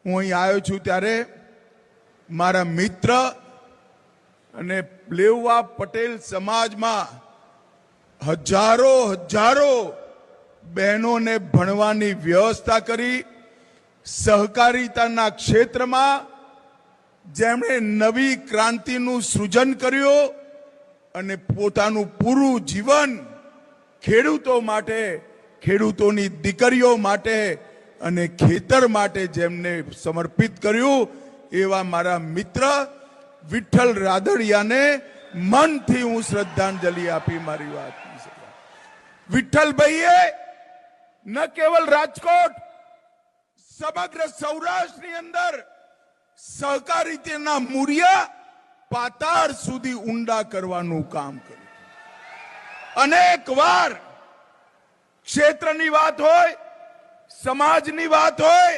હું અહીં આવ્યો છું ત્યારે મારા મિત્ર અને લેઉવા પટેલ સમાજમાં હજારો બહેનોને ભણવાની વ્યવસ્થા કરી, સહકારિતાના ક્ષેત્રમાં જેમણે નવી ક્રાંતિનું સૃજન કર્યું અને પોતાનું પૂરું જીવન ખેડૂતો માટે, ખેડૂતોની દીકરીઓ માટે અને ખેતર માટે જેમને સમર્પિત કર્યું, એવા મારા મિત્ર વિઠ્ઠલ રાદડિયાને મનથી હું શ્રદ્ધાંજલિ આપી મારી વાત. વિઠ્ઠલભાઈએ ન કેવલ રાજકોટ, સમગ્ર સૌરાષ્ટ્રની અંદર સહકારિતાના મૂળિયા પાતાળ સુધી ઊંડા કરવાનું કામ કર્યું. અનેક વાર ક્ષેત્રની વાત હોય, સમાજની વાત હોય,